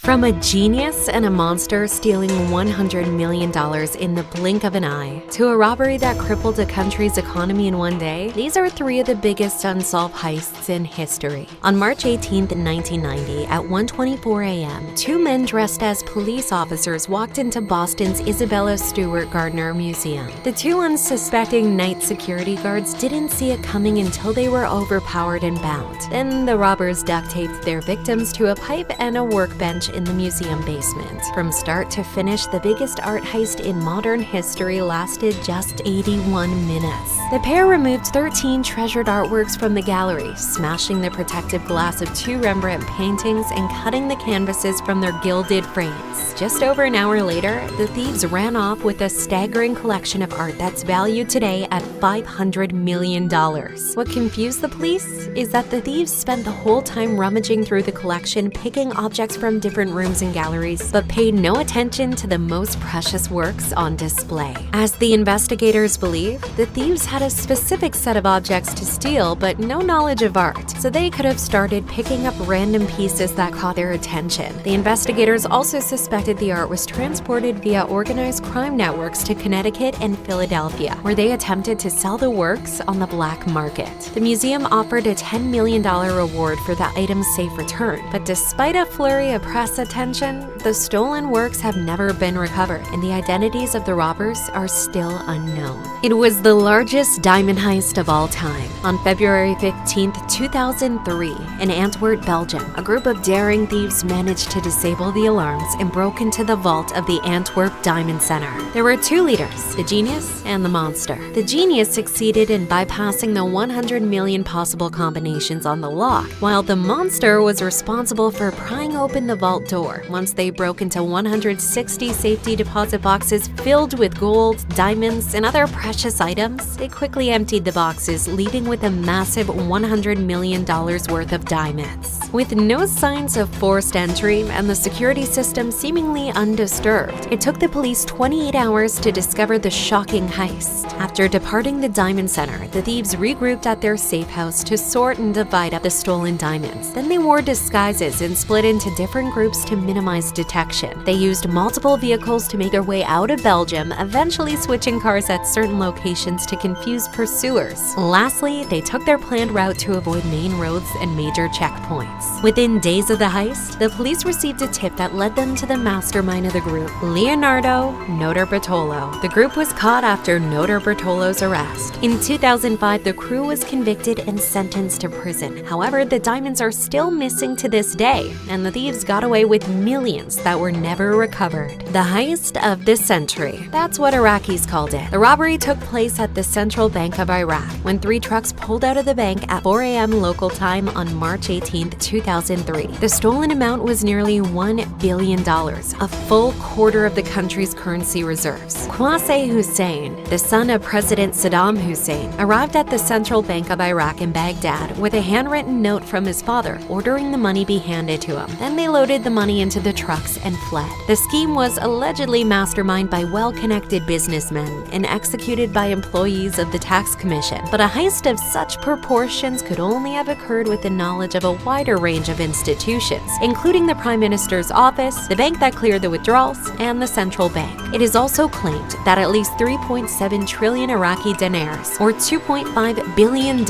From a genius and a monster stealing $100 million in the blink of an eye, to a robbery that crippled a country's economy in one day, these are three of the biggest unsolved heists in history. On March 18, 1990, at 1:24 a.m., two men dressed as police officers walked into Boston's Isabella Stewart Gardner Museum. The two unsuspecting night security guards didn't see it coming until they were overpowered and bound. Then the robbers duct-taped their victims to a pipe and a workbench in the museum basement. From start to finish, the biggest art heist in modern history lasted just 81 minutes. The pair removed 13 treasured artworks from the gallery, smashing the protective glass of two Rembrandt paintings and cutting the canvases from their gilded frames. Just over an hour later, the thieves ran off with a staggering collection of art that's valued today at $500 million. What confused the police is that the thieves spent the whole time rummaging through the collection, picking objects from different rooms and galleries, but paid no attention to the most precious works on display. As the investigators believe, the thieves had a specific set of objects to steal, but no knowledge of art, so they could have started picking up random pieces that caught their attention. The investigators also suspected the art was transported via organized crime networks to Connecticut and Philadelphia, where they attempted to sell the works on the black market. The museum offered a $10 million reward for the item's safe return, but despite a flurry of press attention, the stolen works have never been recovered, and the identities of the robbers are still unknown. It was the largest diamond heist of all time. On February 15, 2003, in Antwerp, Belgium, a group of daring thieves managed to disable the alarms and broke into the vault of the Antwerp Diamond Center. There were two leaders, the genius and the monster. The genius succeeded in bypassing the 100 million possible combinations on the lock, while the monster was responsible for prying open the vault door. Once they broke into 160 safety deposit boxes filled with gold, diamonds, and other precious items, they quickly emptied the boxes, leaving with a massive $100 million worth of diamonds. With no signs of forced entry and the security system seemingly undisturbed, it took the police 28 hours to discover the shocking heist. After departing the Diamond Center, the thieves regrouped at their safe house to sort and divide up the stolen diamonds. Then they wore disguises and split into different groups to minimize detection. They used multiple vehicles to make their way out of Belgium, eventually switching cars at certain locations to confuse pursuers. Lastly, they took their planned route to avoid main roads and major checkpoints. Within days of the heist, the police received a tip that led them to the mastermind of the group, Leonardo Notar Bartolo. The group was caught after Notar Bartolo's arrest. In 2005, the crew was convicted and sentenced to prison. However, the diamonds are still missing to this day, and the thieves got away with millions that were never recovered. The heist of the century. That's what Iraqis called it. The robbery took place at the Central Bank of Iraq when three trucks pulled out of the bank at 4 a.m. local time on March 18, 2003. The stolen amount was nearly $1 billion, a full quarter of the country's currency reserves. Qasem Hussein, the son of President Saddam Hussein, arrived at the Central Bank of Iraq in Baghdad with a handwritten note from his father ordering the money be handed to him. Then they loaded the money into the trucks and fled. The scheme was allegedly masterminded by well-connected businessmen and executed by employees of the tax commission. But a heist of such proportions could only have occurred with the knowledge of a wider range of institutions, including the Prime Minister's office, the bank that cleared the withdrawals, and the central bank. It is also claimed that at least 3.7 trillion Iraqi dinars, or $2.5 billion,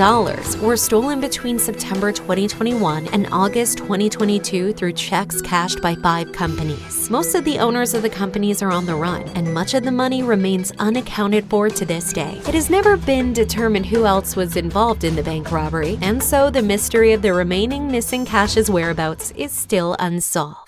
were stolen between September 2021 and August 2022 through checks cashed by 5 companies. Most of the owners of the companies are on the run, and much of the money remains unaccounted for to this day. It has never been determined who else was involved in the bank robbery, and so the mystery of the remaining missing cash's whereabouts is still unsolved.